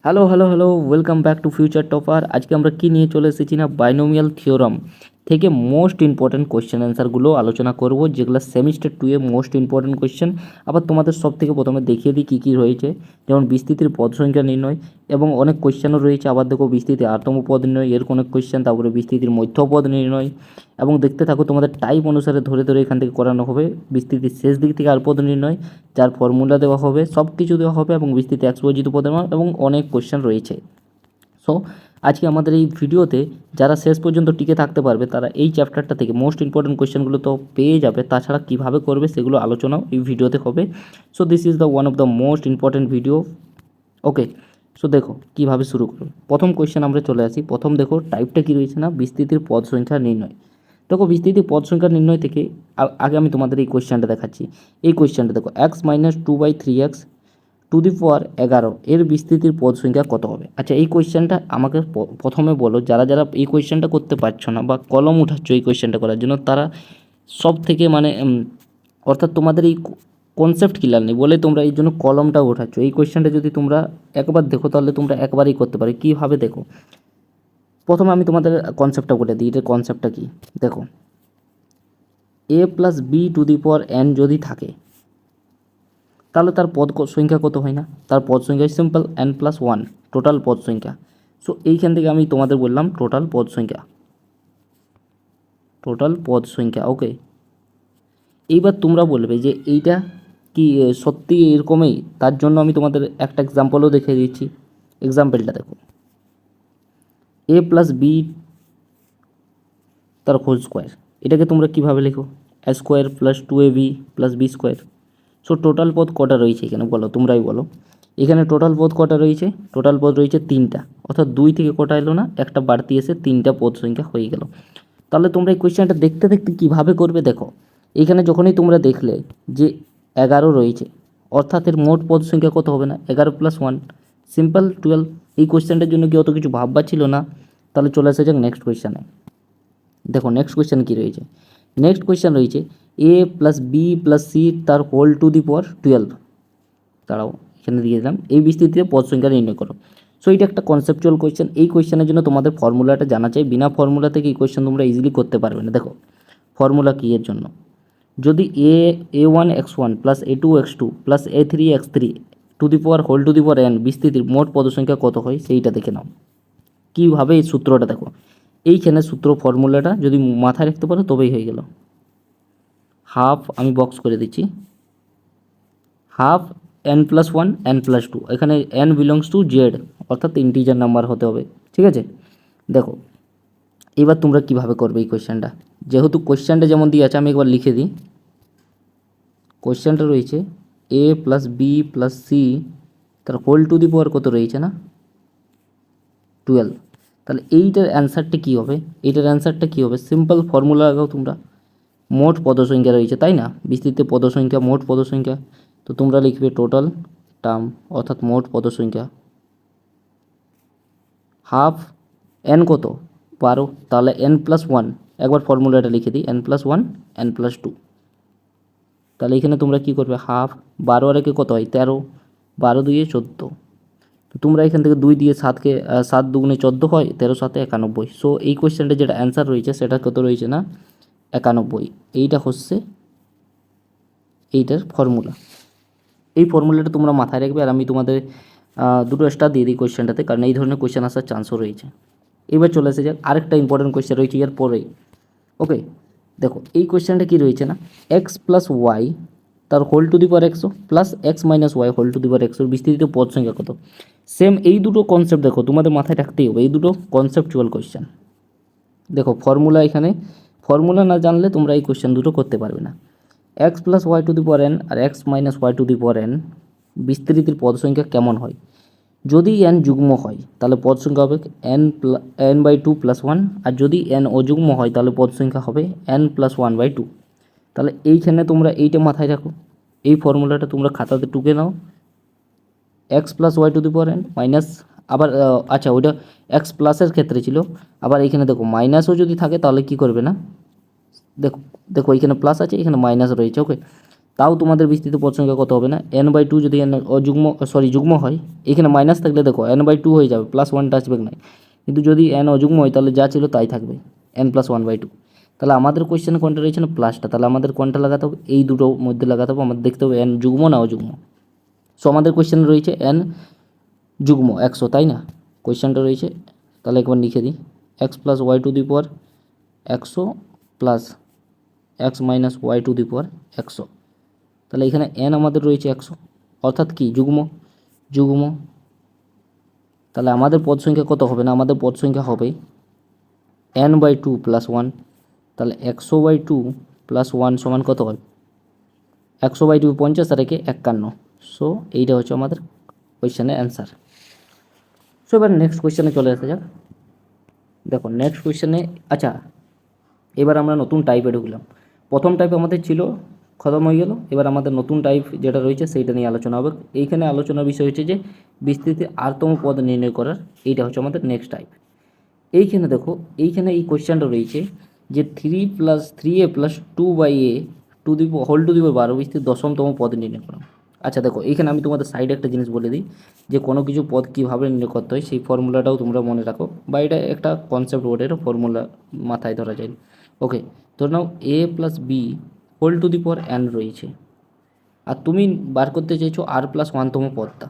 Hello hello hello welcome back to future topper. আজকে আমরা কি নিয়ে চলে এসেছি না, বাইনোমিয়াল থিওরাম থেকে মোস্ট ইম্পর্ট্যান্ট কোয়েশ্চেন অ্যান্সারগুলো আলোচনা করব, যেগুলো সেমিস্টার 2 এ মোস্ট ইম্পর্ট্যান্ট কোয়েশ্চেন। আবার তোমাদের সব থেকে প্রথমে দেখিয়ে দিই কী কী রয়েছে, যেমন বিস্তৃতির পদ সংখ্যা নির্ণয় এবং অনেক কোয়েশ্চেনও রয়েছে। আবার দেখো বিস্তৃতির আটম পদ নির্ণয়, এর অনেক কোয়েশ্চেন, তারপরে বিস্তৃতির মধ্য পদ নির্ণয়। এবং দেখতে থাকো, তোমাদের টাইপ অনুসারে ধরে ধরে এখান থেকে করানো হবে। বিস্তৃতির শেষ দিক থেকে আর পদ নির্ণয়, যার ফর্মুলা দেওয়া হবে, সব কিছু দেওয়া হবে, এবং বিস্তৃতি এক্সপোজিট পদের মান এবং অনেক কোয়েশ্চেন রয়েছে। সো আজকে আমাদের এই ভিডিওতে যারা শেষ পর্যন্ত টিকে থাকতে পারবে তারা এই চ্যাপ্টারটা থেকে মোস্ট ইম্পর্টেন্ট কোয়েশ্চেনগুলো তো পেয়ে যাবে, তাছাড়া কীভাবে করবে সেগুলো আলোচনাও এই ভিডিওতে হবে। So this is the one of the most important video. Okay, so দেখো কীভাবে শুরু করবে। প্রথম কোয়েশ্চেন আমরা চলে আসি। প্রথম দেখো টাইপটা কী রয়েছে না, বিস্তৃতির পদ সংখ্যা নির্ণয়। দেখো বিস্তৃতির পদ সংখ্যা নির্ণয় থেকে আগে আমি তোমাদের এই কোয়েশ্চেনটা দেখাচ্ছি। এই কোয়েশ্চেনটা দেখো, x-2/3x টু দি পাওয়ার 11 এর বিস্তৃতির পদ সংখ্যা কত হবে। আচ্ছা, এই কোয়েশ্চেনটা আমাকে প্রথমে বলো, যারা যারা এই কোয়েশ্চেনটা করতে পারছো না বা কলম উঠাচ্ছ এই কোয়েশ্চেনটা করার জন্য, তারা সব থেকে অর্থাৎ তোমাদের এই কনসেপ্ট ক্লিয়ার নেই বলে তোমরা এই জন্য কলমটা উঠাচ্ছ। এই কোয়েশ্চেনটা যদি তোমরা একবার দেখো তাহলে তোমরা একবারই করতে পারো। কীভাবে দেখো, প্রথমে আমি তোমাদের কনসেপ্টটা বলে দিই। এটার কনসেপ্টটা কী দেখো, a+b⁴n যদি থাকে তাহলে তার পদ সংখ্যা কত হয় না, তার পদ সংখ্যা সিম্পল n+1 টোটাল পদ সংখ্যা। সো এইখান থেকে আমি তোমাদের বললাম টোটাল পদ সংখ্যা, টোটাল পদ সংখ্যা। ওকে, এইবার তোমরা বলবে যে এইটা কি সত্যি এরকমই, তার জন্য আমি তোমাদের একটা এক্সাম্পলও দেখিয়ে দিচ্ছি। এক্সাম্পলটা দেখো, a+b তার হোল স্কোয়ার, এটাকে তোমরা কীভাবে লেখো, a² + 2ab + b²। So total পদ কটা রয়েছে এখানে বলো, তোমরাই বলো। এখানে টোটাল পদ কটা রয়েছে, টোটাল পদ রয়েছে 3টা, অর্থাৎ 2 থেকে কটা এলো না, একটা বাড়তি এসে 3টা পদ সংখ্যা হয়ে গেল। তাহলে তোমরা এই কোয়েশ্চেনটা দেখতে দেখতে কীভাবে করবে দেখো, এখানে যখনই তোমরা দেখলে যে 11 রয়েছে, অর্থাৎ এর মোট পদ সংখ্যা কত হবে না, 11+1 সিম্পল 12। এই কোয়েশ্চেনটার জন্য কি অত কিছু ভাববার ছিল না। তাহলে চলে আসা যাক নেক্সট কোয়েশ্চেনে। দেখো নেক্সট কোয়েশ্চেন কী রয়েছে, নেক্সট কোয়েশ্চেন রয়েছে a+b+c তার হোল টু দি পাওয়ার 12। তারাও এখানে দিয়ে দিলাম, এই বিস্তৃতিতে পদ সংখ্যা নির্ণয় করো। সো এটা একটা কনসেপচুয়াল কোয়েশ্চেন। এই কোয়েশ্চেনের জন্য তোমাদের ফর্মুলাটা জানা চাই, বিনা ফর্মুলা থেকে এই কোয়েশ্চেন তোমরা ইজিলি করতে পারবে না। দেখো ফর্মুলা কী এর জন্য, যদি a1x1 + a2x2 + a3x3 to the power whole to the power n বিস্তৃতির মোট পদ সংখ্যা কত হয় সেইটা দেখে নাও। কীভাবে এই সূত্রটা দেখো, এইখানে সূত্র ফর্মুলাটা যদি মাথায় রাখতে পারো তবেই হয়ে গেল। হাফ, আমি বক্স করে দিচ্ছি, হাফ n+1 n+2, এখানে n বিলংস টু জেড, অর্থাৎ ইন্টিজার নাম্বার হতে হবে। ঠিক আছে, দেখো এবার তোমরা কিভাবে করবে এই কোয়েশ্চেনটা। যেহেতু কোয়েশ্চেনটা যেমন দিয়ে আছে আমি একবার লিখে দিই। কোয়েশ্চেনটা রয়েছে a+b+c তার হোল টু দি পাওয়ার কত রয়েছে না, 12। তাহলে এইটার অ্যান্সারটা কী হবে, এইটার অ্যান্সারটা কী হবে, সিম্পল ফর্মুলা লাগাও তোমরা। মোট পদসংখ্যা রয়েছে তাই না, বিস্তৃত পদসংখ্যা, মোট পদসংখ্যা। তো তোমরা লিখবে টোটাল টার্ম, অর্থাৎ মোট পদসংখ্যা, হাফ n কত 12, তাহলে n+1, একবার ফর্মুলাটা লিখে দিই, n+1 n+2। তাহলে এখানে তোমরা কী করবে, হাফ 12 আর একে কত হয় 13, 12 2 14। তো তোমরা এখান থেকে 2 দিয়ে 7কে 7 2 14 হয়, 13 7 91। সো এই কোয়েশ্চেনটা যেটা অ্যান্সার রয়েছে সেটা কত রয়েছে না 91। এইটা হচ্ছে এইটার ফর্মুলা। এই ফর্মুলাটা তোমরা মাথায় রাখবে, আর আমি তোমাদের দুটো স্টার দিয়ে দিই কোয়েশ্চেনটাতে, কারণ এই ধরনের কোয়েশ্চেন আসার চান্সও রয়েছে। এবার চলে আসে যাক আরেকটা ইম্পর্টেন্ট কোয়েশ্চেন রয়েছে এর পরেই। ওকে, দেখো এই কোয়েশ্চেনটা কী রয়েছে না, x+y তার whole to the power 100 + x-y whole to the power 100 বিস্তৃত পদ সংখ্যা কত। সেম এই দুটো কনসেপ্ট দেখো তোমাদের মাথায় রাখতেই হবে, এই দুটো কনসেপচুয়াল কোয়েশ্চেন। দেখো ফর্মুলা, এখানে ফর্মুলা না জানলে তোমরা এই কোয়েশ্চেন দুটো করতে পারবে না। x+y⁴n আর x-y⁴n বিস্তৃতির পদ সংখ্যা কেমন হয়। যদি n যুগ্ম হয় তাহলে পদ সংখ্যা হবে n/2 + 1, আর যদি n অযুগ্ম হয় তাহলে পদ সংখ্যা হবে n+1/2। তাহলে এইখানে তোমরা এইটা মাথায় রাখো, এই ফর্মুলাটা তোমরা খাতাতে টুকে নাও। x+y⁴n মাইনাস, আবার আচ্ছা ওইটা x প্লাসের ক্ষেত্রে ছিল, আবার এইখানে দেখো মাইনাসও যদি থাকে তাহলে কি করবে না, দেখো দেখো এইখানে প্লাস আছে এখানে মাইনাস রয়েছে। ওকে, তাও তোমাদের বিস্তৃত পদ সংখ্যা কত হবে না, n/2 যদি যুগ্ম হয়, এখানে মাইনাস থাকলে দেখো n/2 হয়ে যাবে, +1টা আসবে না। কিন্তু যদি n অযুগ্ম হয় তাহলে যা ছিল তাই থাকবে, n+1/2। তাহলে আমাদের কোয়েশ্চেনে কোনটা রয়েছে না, প্লাসটা। তাহলে আমাদের কোনটা লাগাতে হবে, এই দুটোর মধ্যে লাগাতে হবে। আমাদের দেখতে হবে n যুগ্ম না অযুগ্ম। সো আমাদের কোয়েশ্চেনে রয়েছে n যুগ্ম 100, তাই না? কোয়েশ্চেনটা রয়েছে, তাহলে একবার লিখে দিই, x + y⁴ 100 plus x - y⁴ 100। তাহলে এখানে n আমাদের রয়েছে 100, অর্থাৎ কি যুগ্ম। যুগ্ম তাহলে আমাদের পদ সংখ্যা কত হবে না, আমাদের পদ সংখ্যা হবে n/2 + 1। তাহলে 100/2 + 1 সমান কত হয়, 100/2 50 আর একে 51। সো এইটা হচ্ছে আমাদের কোয়েশ্চেনের অ্যান্সার। সো এবার নেক্সট কোয়েশ্চেনে চলে আসা যাক। দেখো নেক্সট কোয়েশ্চেনে, আচ্ছা এবার আমরা নতুন টাইপে ঢুকলাম। প্রথম টাইপ আমাদের ছিল, খতম হয়ে গেল। এবার আমাদের নতুন টাইপ যেটা রয়েছে সেইটা নিয়ে আলোচনা হবে। এইখানে আলোচনার বিষয় হচ্ছে যে বিস্তৃতি আরতম পদ নির্ণয় করার, এইটা হচ্ছে আমাদের নেক্সট টাইপ। এইখানে দেখো, এইখানে এই কোয়েশ্চেনটা রয়েছে যে 3 + 3a + 2/a whole to the power 12 বিস্তৃত দশমতম পদ নির্ণয় করা। আচ্ছা দেখো, এইখানে আমি তোমাদের সাইডে একটা জিনিস বলে দিই, যে কোনো কিছু পদ কীভাবে নির্ণয় করতে হয় সেই ফর্মুলাটাও তোমরা মনে রাখো, বা এটা একটা কনসেপ্ট বোর্ডের ফর্মুলা মাথায় ধরা যায়। ওকে, ধরে নাও a + b whole to the power n রয়েছে, আর তুমি বার করতে চাইছো r+1তম পদটা,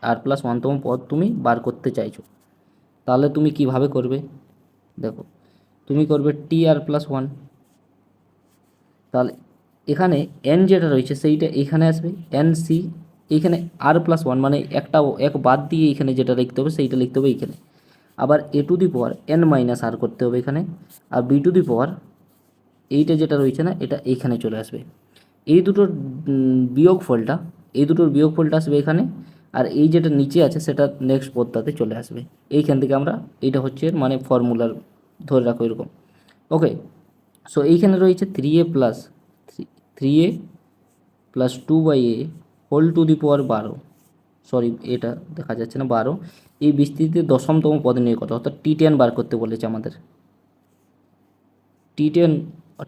r+1তম পদ তুমি বার করতে চাইছো। তাহলে তুমি কিভাবে করবে, দেখো তুমি করবে tr+1। তাহলে এখানে n যেটা রয়েছে সেইটা এখানে আসবে, nc। এইখানে r+1 মানে এক বাদ দিয়ে এখানে যেটা লিখতে হবে সেইটা লিখতে হবে এইখানে। আবার a⁴n - r করতে হবে এখানে, আর b⁴ এইটা যেটা রয়েছে না, এটা এইখানে চলে আসবে। এই দুটোর বিয়োগফলটা, আসবে এখানে, আর এই যেটা নিচে আছে সেটা নেক্সট পদটাতে চলে আসবে। এইখান থেকে আমরা, এইটা হচ্ছে মানে ফর্মুলার, ধরে রাখো এরকম। ওকে, সো এইখানে রয়েছে 3a + 2/a whole to the power 12, sorry এটা দেখা যাচ্ছে না, 12। এই বিস্তৃতিতে দশমতম পদ নিয়ে কথা, অর্থাৎ t10 বার করতে বলেছে আমাদের।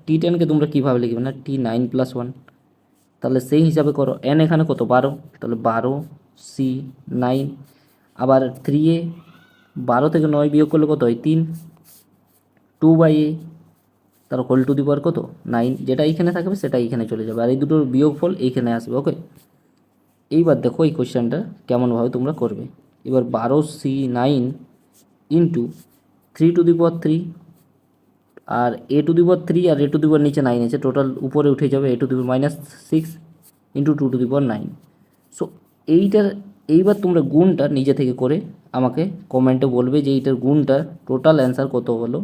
t10কে তোমরা কীভাবে লিখবে না, t9+1। তাহলে সেই হিসাবে করো, n এখানে কত 12, তাহলে 12 c 9। আবার 3a, 12 থেকে 9 বিয়োগ করলে কত হয় 3, 2/a, তার হোল টু দি পাওয়ার কত 9, যেটা এইখানে থাকবে সেটা এইখানে চলে যাবে, আর এই দুটোর বিয়োগফল এইখানে আসবে। ওকে, এইবার দেখো এই কোয়েশ্চেনটা কেমনভাবে তোমরা করবে। এবার 12c9 into 3 to the power 3, R a⁴ R a⁴ নিচে 9 আছে, টোটাল উপরে উঠে যাবে a⁻⁻6 into 2 to the power 9। So এইবার তোমরা গুণটা নিজে থেকে করে আমাকে কমেন্টে বলবে যে এইটার গুণটা টোটাল অ্যান্সার কত হলো।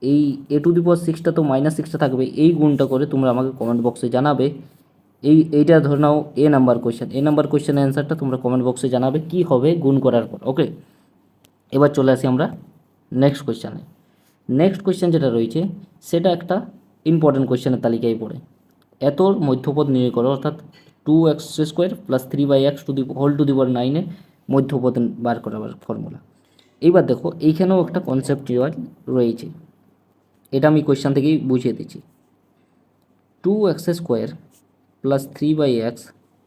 এই a⁶টা তো -6টা থাকবে, এই গুণটা করে তোমরা আমাকে কমেন্ট বক্সে জানাবে। এইটা ধরে নাও এ নাম্বার কোয়েশ্চেনের অ্যান্সারটা তোমরা কমেন্ট বক্সে জানাবে কি হবে গুণ করার পর। ওকে, এবার চলে আসি আমরা নেক্সট কোয়েশ্চেনে। নেক্সট কোয়েশ্চেন যেটা রয়েছে সেটা একটা ইম্পর্টেন্ট কোয়েশ্চেনের তালিকায় পড়ে। এত মধ্যপদ নির্ণয় করো, অর্থাৎ 2x² + 3/x whole to the power 9 এর মধ্যপদ বার করার ফর্মুলা। এইবার দেখো এইখানেও একটা কনসেপ্টুয়াল রয়েছে, এটা আমি কোয়েশ্চেন থেকেই বুঝিয়ে দিচ্ছি। 2x² + 3/x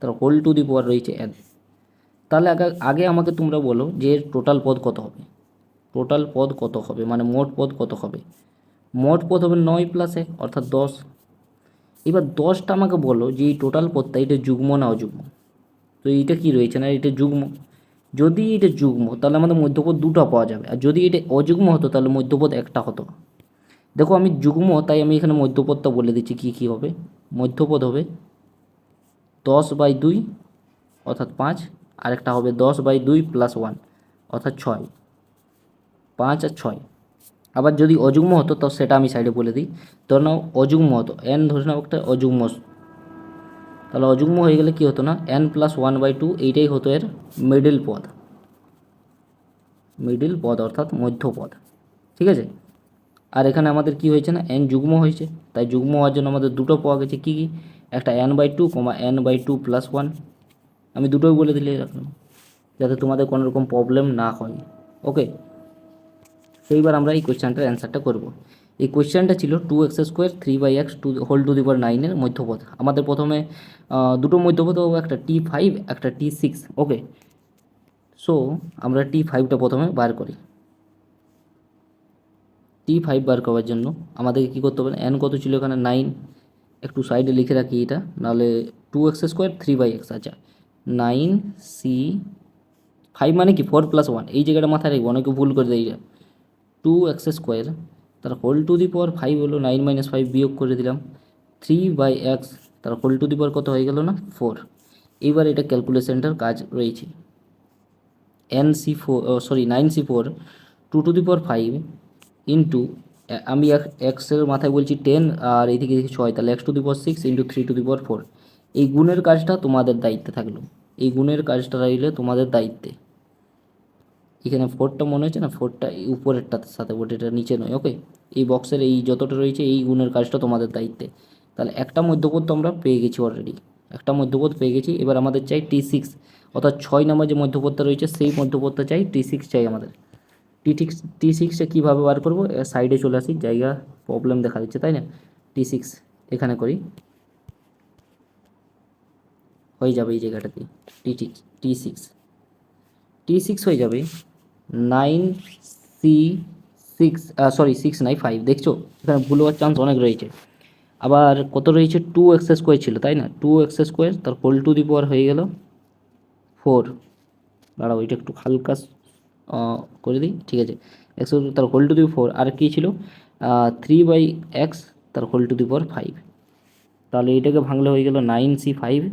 তার হোল টু দি পাওয়ার রয়েছে n। তাহলে আগে আমাকে তোমরা বলো যে টোটাল পদ কত হবে, টোটাল পদ কত হবে, মানে মোট পদ কত হবে। মোট পদ হবে 9 + 1 অর্থাৎ 10। এবার 10টা আমাকে বলো যে এই টোটাল পদটা এটা যুগ্ম না অযুগ্ম। তো এইটা কি রয়েছে না, এটা যুগ্ম। যদি এটা যুগ্ম তাহলে আমাদের মধ্যপদ দুটো পাওয়া যাবে, আর যদি এটা অযুগ্ম হতো তাহলে মধ্যপদ একটা হতো। দেখো আমি যুগ্ম তাই আমি এখানে মধ্যপদটা বলে দিচ্ছি কি কি হবে। মধ্যপদ হবে 10/2 অর্থাৎ 5, আরেকটা হবে 10/2 + 1 অর্থাৎ 6, 5 আর 6। আবার যদি অযুগ্ম হতো তো সেটা আমি সাইডে বলে দিই। ধরে নাও অযুগ্ম হতো, n ধরে নাও একটা অযুগ্ম, তাহলে অযুগ্ম হয়ে গেলে কি হতো না, n + 1/2 এইটাই হতো এর মিডল পদ অর্থাৎ মধ্যপদ। ঠিক আছে, আর এখানে আমাদের কি হয়েছে না, n যুগ্ম হয়েছে, তাই যুগ্ম হওয়ার জন্য আমাদের দুটো পাওয়া গেছে। কি কি, একটা n/2, n/2 + 1। আমি দুটোই বলে দিলে রাখলাম যাতে তোমাদের কোনো রকম প্রবলেম না হয়। ওকে, সেইবার আমরা এই কোয়েশ্চেনটার অ্যান্সারটা করব। এই কোয়েশ্চেনটা ছিল 2x² 3/x to whole to the power 9 এর মধ্যপদ। আমাদের প্রথমে দুটো মধ্যপদ পাবো, একটা T5 একটা T6। ওকে, সো আমরা T5টা প্রথমে বার করি। T5 বার করার জন্য আমাদেরকে কী করতে হবে, n কত ছিল এখানে 9, একটু সাইডে লিখে রাখি এটা, নাহলে 2x² 3/x। আচ্ছা, 9C5 মানে কি 4+1, এই জায়গাটা মাথায় রাখবো, অনেকে ভুল করে দেয়। 2x² তার হোল টু দি পাওয়ার 5 হলো 9 - 5 বিয়োগ করে দিলাম, 3/x তার হোল টু দি পাওয়ার কত হয়ে গেল না 4। এইবার এটা ক্যালকুলেশনটার কাজ রয়েছে। Sorry 9C4 2 to the power 5 into, আমি এক্সের মাথায় বলছি 10 আর এইদিকে দেখি 6, তাহলে x to the power 6 into 3 to the power 4। এই গুণের কাজটা তোমাদের দায়িত্বে থাকলো, এই গুণের কাজটা রইলে তোমাদের দায়িত্বে। এখানে 4টা মনে হচ্ছে না, 4টা উপরেরটার সাথে বটে, এটা নিচে নয়। ওকে, এই বক্সের এই যতটা রয়েছে এই গুণের কাজটা তোমাদের দায়িত্বে। তাহলে একটা মধ্যপদ তো আমরা পেয়ে গেছি অলরেডি, একটা মধ্যপদ পেয়ে গেছি। এবার আমাদের চাই T6, অর্থাৎ 6 নম্বর যে মধ্যপদটা রয়েছে সেই মধ্যপদটা চাই, T6 চাই আমাদের। T6টা কীভাবে বার করবো, সাইডে চলে আসি, জায়গা প্রবলেম দেখা দিচ্ছে তাই না। T6 এখানে করি, হয়ে যাবে এই জায়গাটাতে T6 হয়ে যাবে 9C6, সরি 6 নাই 5, দেখছো এখানে ভুল হওয়ার চান্স অনেক রয়েছে। আবার কত রয়েছে, 2x² ছিল তাই না, 2x² তার হোল টু দি পাওয়ার হয়ে গেল 4। দাঁড়াও এটা একটু হালকা করে দিই, ঠিক আছে। x তার হোল টু দি 4, আর কী ছিল 3/x তার হোল টু দি পাওয়ার 5। তাহলে এটাকে ভাঙলে হয়ে গেল 9C5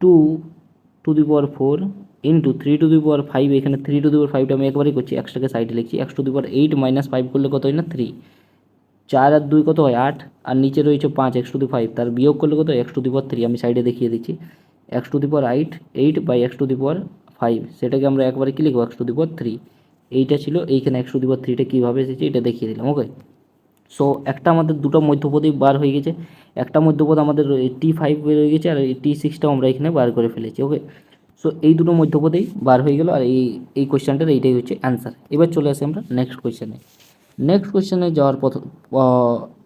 2 to the power 4 into 3 to the power 5। এখানে 3 টু দি পাওয়ার 5টা আমি একবারই করছি, এক্সটাকে সাইডে লিখছি। x টু দি পাওয়ার 8 - 5 করলে কত হয় না 3, 4 আর 2 কত হয় 8, আর নিচে রয়েছে 5 x টু দি 5, তার বিয়োগ করলে কত x টু দি পাওয়ার 3, আমি সাইডে দেখিয়ে দিচ্ছি। x to the power 8/x to the power 5, সেটাকে আমরা একবারে কী লিখবো, x টু দি পাওয়ার 3। এইটা ছিল, এইখানে x টু দি পাওয়ার 3টা কীভাবে এসেছে এটা দেখিয়ে দিলাম। ওকে, সো একটা আমাদের দুটো মধ্যপদই বার হয়ে গেছে, একটা মধ্যপদ আমাদের T5 বের হয়ে গেছে, আর এই T6টাও আমরা এখানে বার করে ফেলেছি। ওকে, সো এই দুটো মধ্যপদেই বার হয়ে গেল, আর এই কোয়েশ্চেনটার এইটাই হচ্ছে অ্যান্সার। এবার চলে আসি আমরা নেক্সট কোয়েশ্চেনে। নেক্সট কোয়েশ্চেনে যাওয়ার পথ,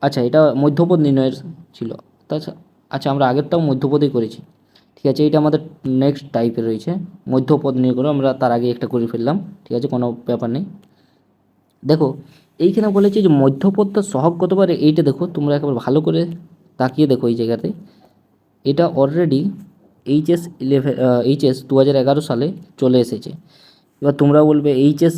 আচ্ছা এটা মধ্যপদ নির্ণয়ের ছিল, তাছাড়া আচ্ছা আমরা আগেরটাও মধ্যপদেই করেছি, ঠিক আছে। এটা আমাদের নেক্সট টাইপের রয়েছে, মধ্যপদ নিয়ে করো, আমরা তার আগে একটা করে ফেললাম, ঠিক আছে, কোনো ব্যাপার নেই। দেখো এইখানে বলেছে যে মধ্যপদটা সহগ কত পারে, এইটা দেখো তোমরা একবার ভালো করে তাকিয়ে দেখো এই জায়গাতে। এটা অলরেডি এইচএস 2011 সালে চলে এসেছে। এবার তোমরা বলবে এইচএস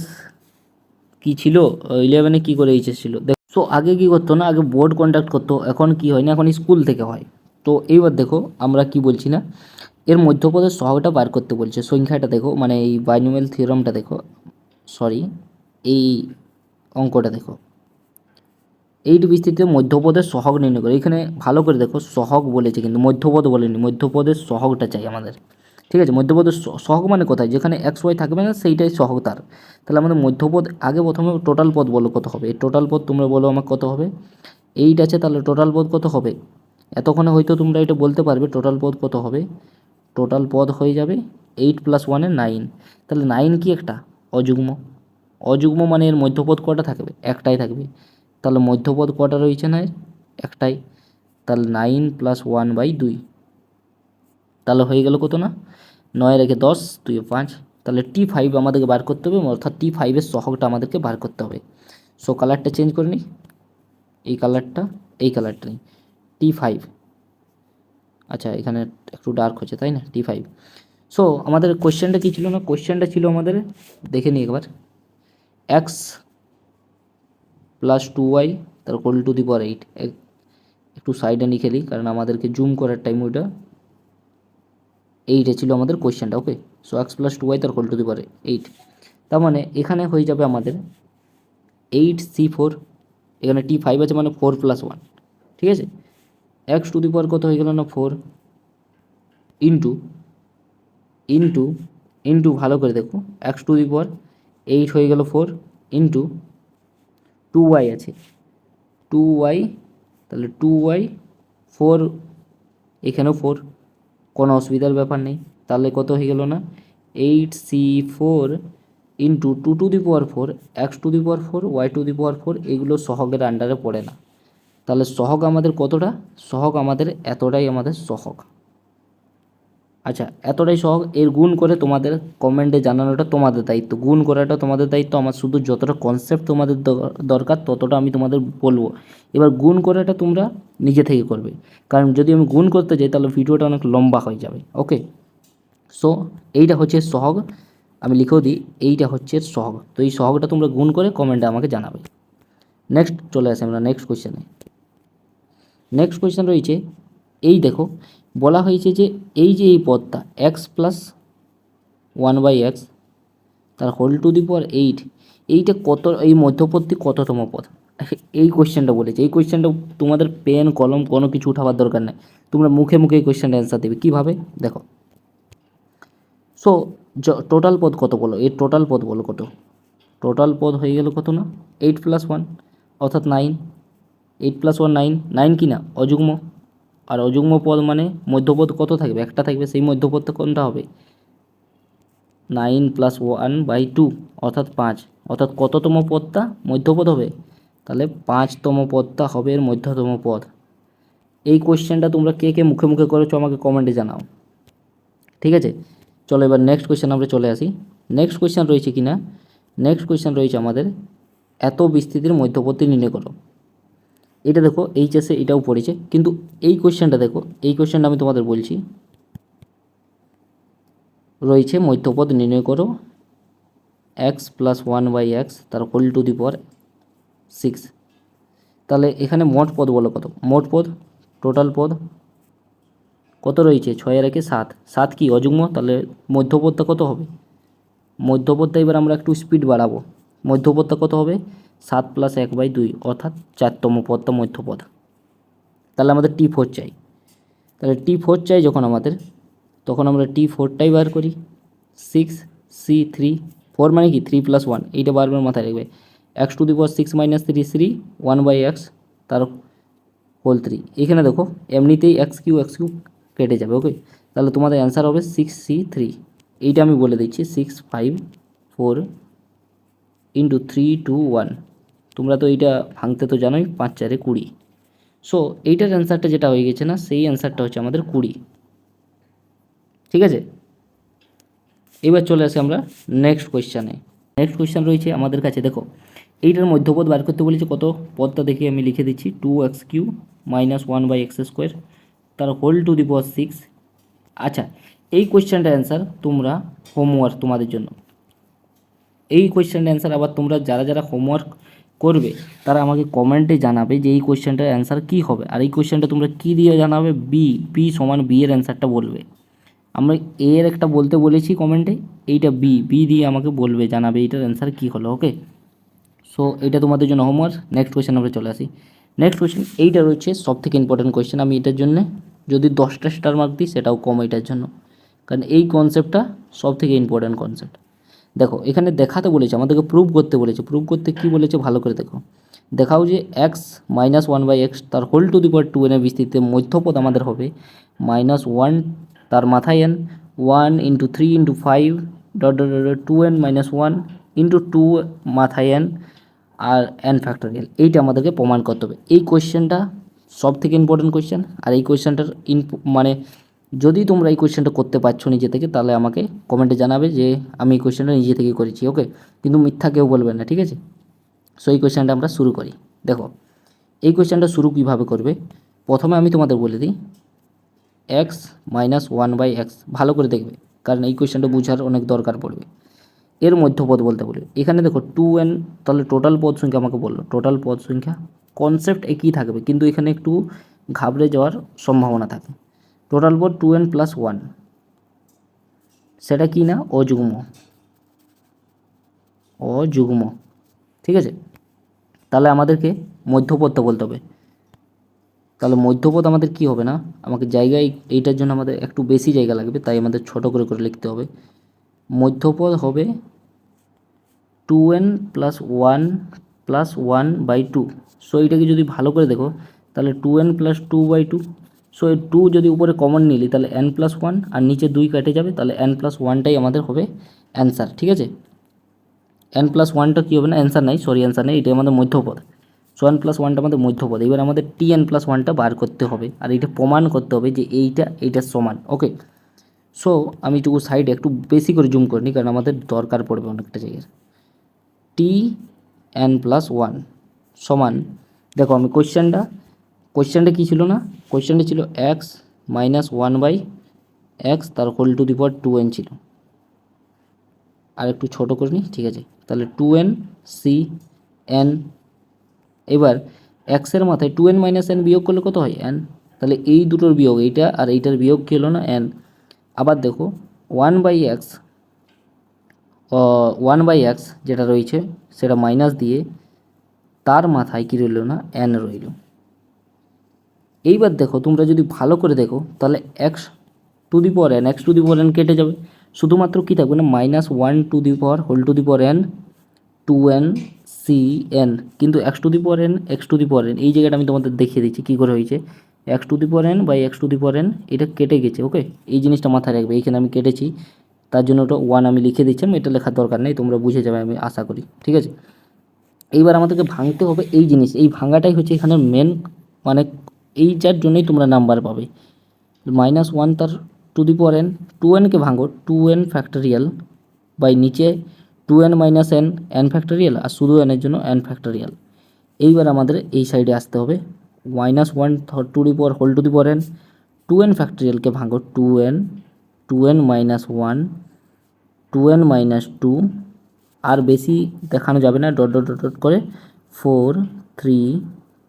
কি ছিল, 11-এ কী করে এইচএস ছিল। সো আগে কি করতো না, আগে বোর্ড কন্ডাক্ট করতো, এখন কি হয় না, এখন স্কুল থেকে হয়। তো এইবার দেখো আমরা কি বলছি না, এর মধ্যপদের সহগটা বার করতে বলছে, সংখ্যাটা দেখো, মানে এই বাইনোমিয়াল থিওরামটা দেখো, সরি এই অঙ্কটা দেখো, 8 বিস্তৃতিতে মধ্যপদের সহগ নির্ণয় করে। এখানে ভালো করে দেখো, সহগ বলেছে কিন্তু মধ্যপদ বলেনি, মধ্যপদের সহগটা চাই আমাদের, ঠিক আছে। মধ্যপদের সহগ মানে কোথায়, যেখানে XY থাকবে না সেইটাই সহগ তার। তাহলে আমাদের মধ্যপদ আগে প্রথমে টোটাল পদ বলো কত হবে, এই টোটাল পদ তোমরা বলো আমাকে কত হবে। 8 আছে, তাহলে টোটাল পদ কত হবে, এতক্ষণে হয়তো তোমরা এটা বলতে পারবে টোটাল পদ কত হবে। টোটাল পদ হয়ে যাবে 8 + 1 9। তাহলে 9 কি একটা অযুগ্ম, অযুগ্ম মানে এর মধ্যপদ কটা থাকবে, একটাই থাকবে। তাহলে মধ্যপদ কটা রয়েছে না, এর একটাই। তাহলে 9 + 1/2, তাহলে হয়ে গেল কত না 9 রেখে 10, 2 5। তাহলে T5 আমাদেরকে বার করতে হবে, অর্থাৎ T5-এর সহগটা আমাদেরকে বার করতে হবে। সো কালারটা চেঞ্জ করে নিই, এই কালারটা এই কালারটা নিই, T5। আচ্ছা এখানে একটু ডার্ক হচ্ছে তাই না, T5। সো আমাদের কোয়েশ্চেনটা কী ছিল না, কোয়েশ্চেনটা ছিল আমাদের, দেখে নিই একবার, x + 2y তার হোল টু দি পাওয়ার 8। একটু সাইডে নিয়ে খেলি কারণ আমাদেরকে জুম করার টাইম ওইটা, এইটা ছিল আমাদের কোয়েশ্চেনটা। ওকে, সো x + 2y তার হোল টু দি পাওয়ার 8, তার মানে এখানে হয়ে যাবে আমাদের 8C4, এখানে T5 আছে মানে 4 + 1, ঠিক আছে। x টু দি পাওয়ার কত হয়ে গেল না 4, ইন্টু ইন্টু ইন্টু ভালো করে দেখো, x টু দি পাওয়ার 8 হয়ে গেল 4, ইন্টু 2y আছে 2y, তাহলে 2y 4, এখানেও 4, কোনো অসুবিধার ব্যাপার নেই। তাহলে কত হয়ে গেল না 8C4 ইন্টু 2^4 x^4 y^4 এগুলো সহগের আন্ডারে পড়ে না। তাহলে সহগ আমাদের কতটা? সহগ আমাদের এতটাই আমাদের সহগ। আচ্ছা, এতটাই সহগ। এর গুণ করে তোমাদের কমেন্টে জানানোটা তোমাদের দায়িত্ব, গুণ করাটা তোমাদের দায়িত্ব। আমার শুধু যতটা কনসেপ্ট তোমাদের দরকার ততটা আমি তোমাদের বলবো। এবার গুণ করাটা তোমরা নিজে থেকে করবে, কারণ যদি আমি গুণ করতে যাই তাহলে ভিডিওটা অনেক লম্বা হয়ে যাবে। ওকে, সো এইটা হচ্ছে সহগ, আমি লিখেও দিই এইটা হচ্ছে সহগ। তো এই সহগটা তোমরা গুণ করে কমেন্টে আমাকে জানাবে। নেক্সট চলে আসে আমরা নেক্সট কোয়েশ্চেনে। নেক্সট কোয়েশ্চেন রয়েছে, এই দেখো বলা হয়েছে যে এই পদটা x+1/x তার হোল টু দি পাওয়ার 8, এইটা কত, এই মধ্যপদটি কততম পদ? এই কোয়েশ্চেনটা বলেছে। এই কোয়েশ্চেনটা তোমাদের পেন কলম কোনো কিছু উঠাবার দরকার নেই, তোমরা মুখে মুখে এই কোয়েশ্চেনটা অ্যান্সার দেবে। কীভাবে দেখো, সো টোটাল পদ কত বলো, এর টোটাল পদ বলো কত? টোটাল পদ হয়ে গেল কত না 8+1 অর্থাৎ 9। 8+1 9, 9 কি না অযুগ্ম, আর অযুগ্ম পদ মানে মধ্যপদ কত থাকবে? একটা থাকবে। সেই মধ্যপদটা কোনটা হবে? 9+1/2 অর্থাৎ 5, অর্থাৎ কততম পদটা মধ্যপদ হবে? তাহলে 5তম পদটা হবে এর মধ্যতম পদ। এই কোয়েশ্চেনটা তোমরা কে কে মুখে মুখে করেছো আমাকে কমেন্টে জানাও, ঠিক আছে? চলো এবার নেক্সট কোয়েশ্চেন আমরা চলে আসি। নেক্সট কোয়েশ্চেন রয়েছে কি না, নেক্সট কোয়েশ্চেন রয়েছে আমাদের এত বিস্তৃতির মধ্যপদটি নির্ণয় করো। এটা দেখো এইচএসে এটাও পড়েছে, কিন্তু এই কোয়েশ্চেনটা দেখো, এই কোয়েশ্চেনটা আমি তোমাদের বলছি রয়েছে মধ্যপদ নির্ণয় করো x+1/x তার হোল টু দি পাওয়ার 6। তাহলে এখানে মোট পদ বলো কত? মোট পদ টোটাল পদ কত রয়েছে? 6 এর 7, 7 কি অযুগ্ম, তাহলে মধ্যপদটা কত হবে? মধ্যপদটা এবার আমরা একটু স্পিড বাড়াবো, মধ্যপদটা কত হবে? 7+1/2 অর্থাৎ 4তম পদটা মধ্যপদ। তাহলে আমাদের T4 চাই। তাহলে T4 চাই যখন আমাদের, তখন আমরা T4টাই বার করি। 6C3, 4 মানে কি 3+1, এইটা বারবার মাথায় রাখবে। x^6 - 3 3 1/x তার হোল 3। এখানে দেখো এমনিতেই x³ কেটে যাবে। ওকে, তাহলে তোমাদের অ্যান্সার হবে 6C3। এইটা আমি বলে দিচ্ছি 6 5 4 × 3 2 1। তোমরা তো এইটা ভাঙতে তো জানোই, 5 4 20। সো এইটার অ্যান্সারটা যেটা হয়ে গেছে না, সেই অ্যান্সারটা হচ্ছে আমাদের 20, ঠিক আছে? এবার চলে আসি আমরা নেক্সট কোয়েশ্চানে। নেক্সট কোয়েশ্চান রয়েছে আমাদের কাছে, দেখো এইটার মধ্যপদ বার করতে বলেছে। কত পদটা দেখে আমি লিখে দিচ্ছি 2x³ - 1/x² তার হোল টু দি পাওয়ার 6। আচ্ছা, এই কোয়েশ্চেনটার অ্যান্সার তোমরা হোমওয়ার্ক তোমাদের জন্য, এই কোয়েশ্চেনটার অ্যান্সার আবার তোমরা যারা যারা হোমওয়ার্ক করবে তারা আমাকে কমেন্টে জানাবে যে এই কোয়েশ্চেনটার অ্যান্সার কী হবে। আর এই কোয়েশ্চেনটা তোমরা কী দিয়ে জানাবে? বি সমান বি এর অ্যান্সারটা বলবে। আমরা এ এর একটা বলতে বলেছি কমেন্টে, এইটা বি দিয়ে আমাকে বলবে, জানাবে এইটার অ্যান্সার কী হলো। ওকে, সো এইটা তোমাদের জন্য হোমওয়ার্ক। নেক্সট কোয়েশ্চেন আমরা চলে আসি। নেক্সট কোয়েশ্চেন এইটা রয়েছে সবথেকে ইম্পর্টেন্ট কোয়েশ্চেন। আমি এটার জন্য যদি 10টা স্টার মার্ক দিই সেটাও কম এটার জন্য, কারণ এই কনসেপ্টটা সবথেকে ইম্পর্টেন্ট কনসেপ্ট। দেখো এখানে দেখাতে বলেছে, আমাদেরকে প্রুভ করতে বলেছে। প্রুভ করতে কি বলেছে ভালো করে দেখো। দেখাও যে x - 1/x তার whole to the power 2n এর বিস্তৃতিতে মধ্যপদ আমাদের হবে -1 তার মাথায় n, 1 × 3 × 5 2n - 1 × 2 মাথায় n আর n ফ্যাক্টোরিয়াল। এইটা আমাদেরকে প্রমাণ করতে হবে। এই কোয়েশ্চেনটা সব থেকে ইম্পর্টেন্ট কোয়েশ্চেন। আর এই কোয়েশ্চেনটার মানে যদি তোমরা এই কোয়েশ্চেনটা করতে পারছো নিজে থেকে, তাহলে আমাকে কমেন্টে জানাবে যে আমি এই কোয়েশ্চেনটা নিজে থেকে করেছি। ওকে, কিন্তু মিথ্যা কেউ বলবে না, ঠিক আছে? সো এই কোয়েশ্চেনটা আমরা শুরু করি। দেখো এই কোয়েশ্চেনটা শুরু কীভাবে করবে, প্রথমে আমি তোমাদের বলে দিই x - 1/x, ভালো করে দেখবে কারণ এই কোয়েশ্চেনটা বোঝার অনেক দরকার পড়বে। এর মধ্যপদ বলতে বলবে। এখানে দেখো 2n, তাহলে টোটাল পদ সংখ্যা আমাকে বললো। টোটাল পদ সংখ্যা কনসেপ্ট একই থাকবে, কিন্তু এখানে একটু ঘাবড়ে যাওয়ার সম্ভাবনা থাকে। টোটাল পদ 2n + 1, সেটা কি না অযুগ্ম, অযুগ্ম, ঠিক আছে? তাহলে আমাদেরকে মধ্যপদটা বলতে হবে। তাহলে মধ্যপদ আমাদের কি হবে না, আমাকে জায়গায় এইটার জন্য আমাদের একটু বেশি জায়গা লাগবে, তাই আমাদের ছোট করে করে লিখতে হবে। মধ্যপদ হবে 2n + 1 + 1/2। সো এইটাকে যদি ভালো করে দেখো তাহলে 2n + 2/2। সো এই 2 যদি উপরে কমন নিলি তাহলে n + 1 আর নিচে 2 কেটে যাবে, তাহলে n + 1টাই আমাদের হবে অ্যান্সার, ঠিক আছে? এন প্লাস ওয়ানটা কী হবে না, অ্যান্সার নাই, সরি অ্যান্সার নেই, এটা আমাদের মধ্যপদ। সো এন প্লাস ওয়ানটা আমাদের মধ্যপদ। এবার আমাদের টি এন প্লাস ওয়ানটা বার করতে হবে, আর এটা প্রমাণ করতে হবে যে এইটার সমান। ওকে, সো আমি একটু সাইডে একটু বেশি করে জুম করে নিই, কারণ আমাদের দরকার পড়বে অনেকটা জায়গায়। টি এন প্লাস ওয়ান সমান, দেখো আমি কোয়েশ্চেনটা কী ছিল না, কোয়েশ্চেনটা ছিল x minus one by x তার whole to the power 2n ছিল। আর একটু ছোটো করে নিই, ঠিক আছে, তাহলে 2n সি এন। এবার এক্সের মাথায় 2n মাইনাস এন বিয়োগ করলে কত হয়, এন। তাহলে এই দুটোর বিয়োগ, এইটা আর এইটার বিয়োগ কী হলো না, এন। আবার দেখো 1/x যেটা রয়েছে সেটা মাইনাস দিয়ে তার মাথায় কী রইল না, এন রইল। এইবার দেখো তোমরা যদি ভালো করে দেখো তাহলে x to the power n কেটে যাবে, শুধুমাত্র কী থাকবে না, -1 to the power whole to the power n 2n C n. কিন্তু x to the power n এই জায়গাটা আমি তোমাদের দেখিয়ে দিচ্ছি কী করে হয়েছে। X to the power n by x to the power n এটা কেটে গেছে। ওকে, এই জিনিসটা মাথায় রাখবে, এইখানে আমি কেটেছি, তার জন্য ওটা 1 আমি লিখে দিচ্ছি, এটা লেখার দরকার নেই, তোমরা বুঝে যাবে আমি আশা করি, ঠিক আছে। এইবার আমাদেরকে ভাঙতে হবে এই জিনিস, এই ভাঙাটাই হচ্ছে এখানে মেন, মানে এইটার জন্যই তোমরা নাম্বার পাবে। -1 তার টু দি পাওয়ার এন, 2nকে ভাঙো 2n ফ্যাক্টোরিয়াল বাই নিচে 2n minus n n factorial, আর শুধু এনের জন্য এন ফ্যাক্টোরিয়াল। এইবার আমাদের এই সাইডে আসতে হবে, -1 to the power whole to the power n 2n ফ্যাক্টোরিয়ালকে ভাঙো 2n মাইনাস 1 2n মাইনাস 2, আর বেশি দেখানো যাবে না, ডট ডট ডট ডট করে 4 3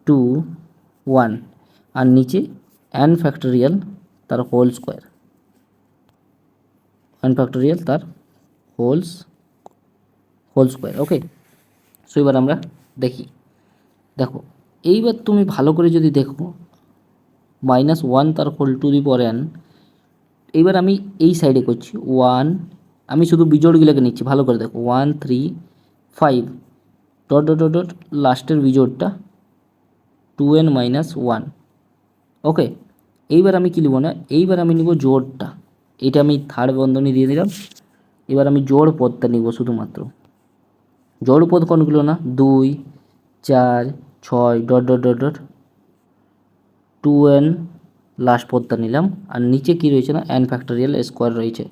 2 1, আর নিচে n ফ্যাক্টোরিয়াল তার হোল স্কোয়ার, n ফ্যাক্টোরিয়াল তার হোল স্কোয়ার। ওকে, সো এবার আমরা দেখি, দেখো এইবার তুমি ভালো করে যদি দেখো -1 তার whole to the power n, এইবার আমি এই সাইডে করছি 1, আমি শুধু বিজোড়গুলোকে নিচ্ছি, ভালো করে দেখো 1 3 5 ডট ডট ডট ডট লাস্টের বিজোড়টা 2n মাইনাস 1। ওকে, এইবার আমি কী লিখব না, এইবার আমি নিব জোড়টা, এটা আমি থার্ড বন্ধনী দিয়ে দিলাম। এবার আমি জোড় পদটা নিব, শুধুমাত্র জোড় পদ কোনগুলো না, 2 4 6 dot dot dot dot 2n last পদটা নিলাম, আর নিচে কি রয়েছে না, n ফ্যাক্টোরিয়াল স্কোয়ার রয়েছে।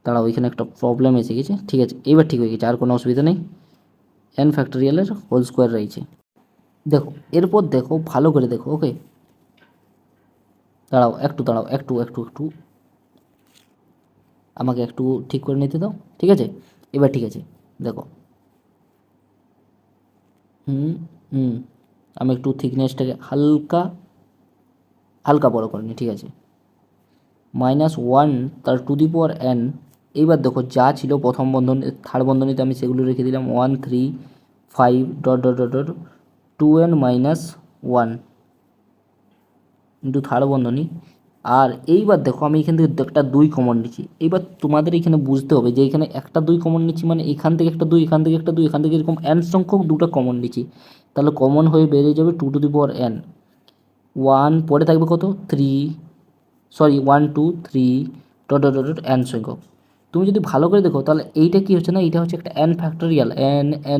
তারা ওইখানে একটা প্রবলেম এসে গেছে, ঠিক আছে, এইবার ঠিক হয়ে গেছে, আর কোনো অসুবিধা নেই, n ফ্যাক্টোরিয়ালের হোল স্কোয়ার রয়েছে। দেখো এরপর দেখো ভালো করে দেখো। ওকে, দাঁড়াও একটু আমাকে একটু ঠিক করে নিতে দাও, ঠিক আছে, এবার ঠিক আছে, দেখো আমি একটু থিকনেসটাকে হালকা বড় করে নিই, ঠিক আছে। -1 তার টু দি পাওয়ার এন, এইবার দেখো যা ছিল প্রথম বন্ধনী থার্ড বন্ধনীতে আমি সেগুলো রেখে দিলাম 1 3 5 dot dot dot dot 2n minus 1 into third বন্ধনী। আর এইবার দেখো আমি এখান থেকে একটা 2 কমন নিচ্ছি। এইবার তোমাদের এখানে বুঝতে হবে যে এখানে একটা 2 কমন নিচ্ছি, মানে এখান থেকে একটা 2, এখান থেকে একটা 2, এখান থেকে এরকম n সংখ্যক দুটো কমন নিচ্ছি, তাহলে কমন হয়ে বেরিয়ে যাবে 2 টু দি পাওয়ার n। 1 পরে থাকবে কত, 1 2 3 ডট ডট ডট n সংখ্যক। তুমি যদি ভালো করে দেখো তাহলে এইটা কি হচ্ছে না, এইটা হচ্ছে একটা n ফ্যাক্টোরিয়াল,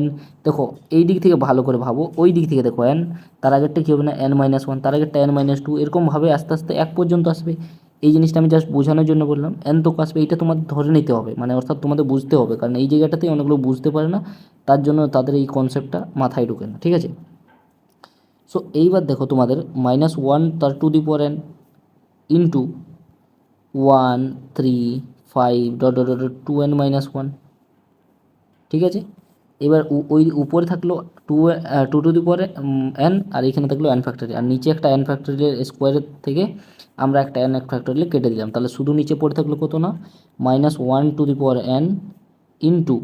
n দেখো এই দিক থেকে ভালো করে ভাবো, ওই দিক থেকে দেখো n, তার আগেরটা কী হবে না, n-1, তার আগেরটা n-2, এরকমভাবে আস্তে আস্তে 1 পর্যন্ত আসবে। এই জিনিসটা আমি জাস্ট বোঝানোর জন্য বললাম, n তো আসবে, এইটা তোমাদের ধরে নিতে হবে, মানে অর্থাৎ তোমাদের বুঝতে হবে, কারণ এই জায়গাটাতেই অনেকগুলো বুঝতে পারে না, তার জন্য তাদের এই কনসেপ্টটা মাথায় ঢুকে না, ঠিক আছে। সো এইবার দেখো তোমাদের -1 তার two the power n into 1 3 5 dot dot dot 2n minus 1, ঠিক আছে। এবার ওই উপরে থাকলো 2 টু দি পাওয়ার n, আর এখানে থাকলো n ফ্যাক্টোরিয়াল, আর নিচে একটা n ফ্যাক্টোরিয়াল স্কোয়ারের থেকে আমরা একটা n ফ্যাক্টোরিয়াল কেটে দিলাম, তাহলে শুধু নিচে পড়ে থাকলো কত না, -1 to the power n into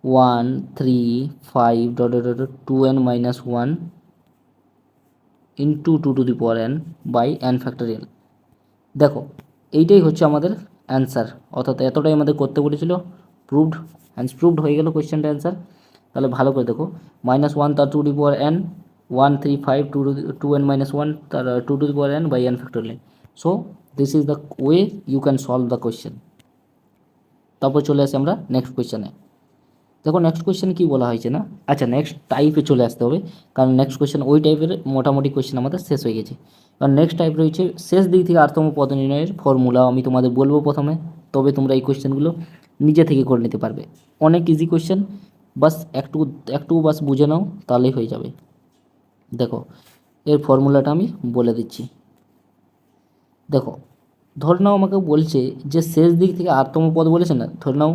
1 3 5 dot dot dot 2n minus 1 into 2 to the power n by n factorial. দেখো এইটাই হচ্ছে আমাদের অ্যান্সার, অর্থাৎ এতটাই আমাদের করতে বলেছিল, প্রুভড হয়ে গেল কোয়েশ্চেনটা অ্যান্সার। তাহলে ভালো করে দেখো, -1 তার to to the power n 1 3 5 2n minus 1 তার 2 to the power n by n factorial. So this is the way you can solve the question. তারপর চলে আসি আমরা নেক্সট কোয়েশ্চেনে। দেখো নেক্সট কোয়েশ্চেন কি বলা হয়েছে না, আচ্ছা নেক্সট টাইপে চলে আসতে হবে, কারণ নেক্সট কোয়েশ্চেন ওই টাইপের মোটামুটি কোয়েশ্চেন আমাদের শেষ হয়ে গেছে। কারণ নেক্সট টাইপ রয়েছে শেষ দিক থেকে আরতম পদ নির্ণয়ের ফর্মুলা, আমি তোমাদের বলবো প্রথমে, তবে তোমরা এই কোয়েশ্চেনগুলো নিজে থেকে করে নিতে পারবে। অনেক ইজি কোয়েশ্চেন, বাস একটু একটু বাস বুঝে নাও তাহলেই হয়ে যাবে। দেখো এর ফর্মুলাটা আমি বলে দিচ্ছি। দেখো ধরে নাও আমাকে বলছে যে শেষ দিক থেকে আরতম পদ বলেছে না, ধরে নাও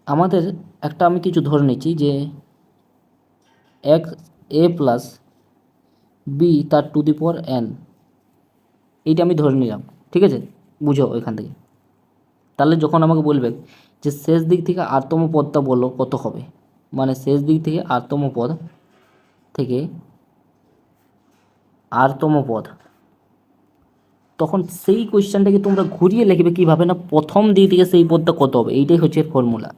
আমাদের একটা আমি কিছু ধরে নিচ্ছি যে x a প্লাস বি তার টু দি পাওয়ার n, এইটা আমি ধরে নিলাম, ঠিক আছে, বুঝো এখান থেকে। তাহলে যখন আমাকে বলবে যে শেষ দিক থেকে আরতম পদটা বলো কত হবে, মানে শেষ দিক থেকে আরতম পদ থেকে আরতম পদ, তখন সেই কোয়েশ্চেনটাকে তোমরা ঘুরিয়ে লিখবে কীভাবে না, প্রথম দিক থেকে সেই পদটা কত হবে, এইটাই হচ্ছে ফর্মুলা।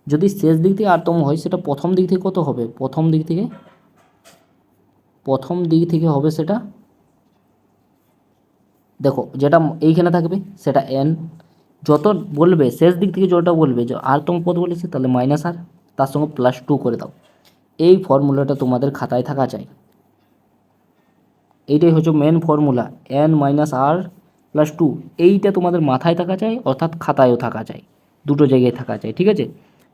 যদি শেষ দিক থেকে আরতম হয় সেটা প্রথম দিক থেকে কত হবে, প্রথম দিক থেকে হবে সেটা, দেখো যেটা এইখানে থাকবে সেটা n, যত বলবে শেষ দিক থেকে যতটা বলবে যে আরতম পদ বলেছে তাহলে মাইনাস আর, তার সঙ্গে +2 করে দাও। এই ফর্মুলাটা তোমাদের খাতায় থাকা চাই, এইটাই হচ্ছে মেন ফর্মুলা, n মাইনাস আর প্লাস 2, এইটা তোমাদের মাথায় থাকা চাই, অর্থাৎ খাতায়ও থাকা চাই, দুটো জায়গায় থাকা চাই, ঠিক আছে।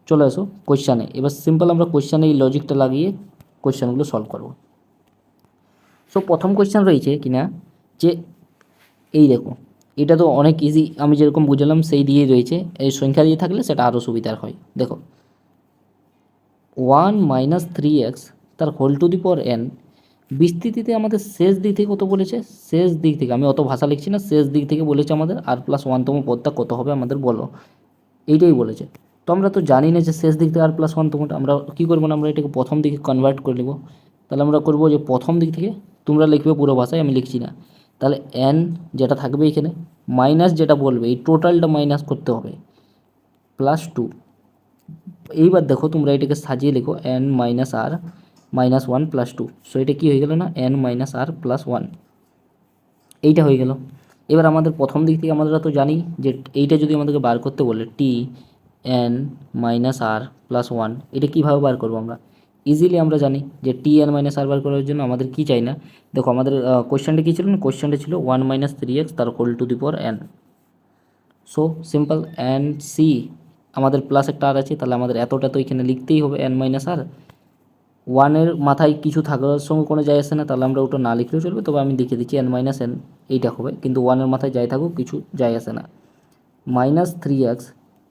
চলে আসো কোয়েশ্চানে, এবার সিম্পল আমরা কোয়েশ্চানে এই লজিকটা লাগিয়ে কোয়েশ্চানগুলো সলভ করব। সো প্রথম কোয়েশ্চান রয়েছে কিনা যে এই দেখো, এটা তো অনেক ইজি, আমি যেরকম বুঝলাম সেই দিয়েই রয়েছে, এই সংখ্যা দিয়ে থাকলে সেটা আরও সুবিধার হয়। দেখো 1 মাইনাস 3x তার whole to the power n, বিস্তৃতিতে আমাদের শেষ দিক থেকে কত বলেছে, শেষ দিক থেকে, আমি অত ভাষা লিখছি না, শেষ দিক থেকে বলেছে আমাদের r+1তম পদটা কত হবে আমাদের বলো, এইটাই বলেছে। তো আমরা তো জানি না যে শেষ দিক থেকে r+1তমটা, আমরা কী করবো না, আমরা এটাকে প্রথম দিকে কনভার্ট করে নেব। তাহলে আমরা করবো যে প্রথম দিক থেকে, তোমরা লিখবে পুরো ভাষায়, আমি লিখছি না, তাহলে n যেটা থাকবে এখানে মাইনাস যেটা বলবে এই টোটালটা মাইনাস করতে হবে +2। এইবার দেখো তোমরা এটাকে সাজিয়ে লেখো n minus r minus 1 plus 2, so এটা কী হয়ে গেল না n মাইনাস আর প্লাস 1, এইটা হয়ে গেল। এবার আমাদের প্রথম দিক থেকে আমরা তো জানি যে এইটা যদি আমাদেরকে বার করতে বলে t n মাইনাস আর প্লাস 1, এটা কীভাবে বার করবো আমরা, ইজিলি আমরা জানি যে টি এন মাইনাস আর বার করার জন্য আমাদের কী চাই না, দেখো আমাদের কোয়েশ্চেনটা কী ছিল না, কোয়েশ্চেনটা ছিল 1 মাইনাস 3x তার whole to the power n। So simple n C, আমাদের প্লাস একটা আর আছে, তাহলে আমাদের এতটা তো এখানে লিখতেই হবে n মাইনাস আর, ওয়ানের মাথায় কিছু থাকার সঙ্গে কোনো যায় আসে না, তাহলে আমরা ওটা না লিখলেও চলবে, তবে আমি লিখে দিচ্ছি n মাইনাস n, এইটা হবে, কিন্তু ওয়ানের মাথায় যাই থাকুক কিছু যায় আসে না, মাইনাস 3x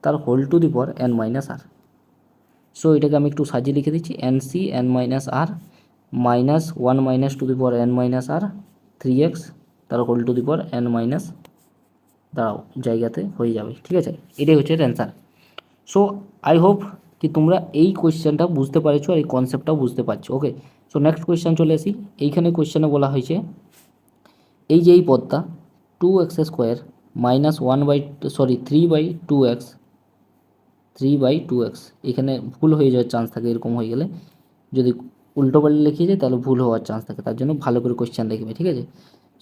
তার whole to the power n minus r. So এটাকে আমি একটু সাজিয়ে লিখে দিচ্ছি n C n minus r minus 1 minus to the power n minus r 3x তার whole to the power n minus, দাঁড়াও জায়গাতে হয়ে যাবে, ঠিক আছে, এটাই হচ্ছে অ্যান্সার। সো আই হোপ কি তোমরা এই কোয়েশ্চেনটা বুঝতে পারছো আর এই কনসেপ্টটাও বুঝতে পারছো। ওকে, সো নেক্সট কোয়েশ্চেন চলে আসি। এইখানে কোয়েশ্চেনে বলা হয়েছে এই যে এই পদটা 2x² মাইনাস 3/2x, এখানে ভুল হয়ে যাওয়ার চান্স থাকে, এরকম হয়ে গেলে যদি উল্টো পাল্টে লিখে যায় তাহলে ভুল হওয়ার চান্স থাকে, তার জন্য ভালো করে কোয়েশ্চেন লিখবে, ঠিক আছে।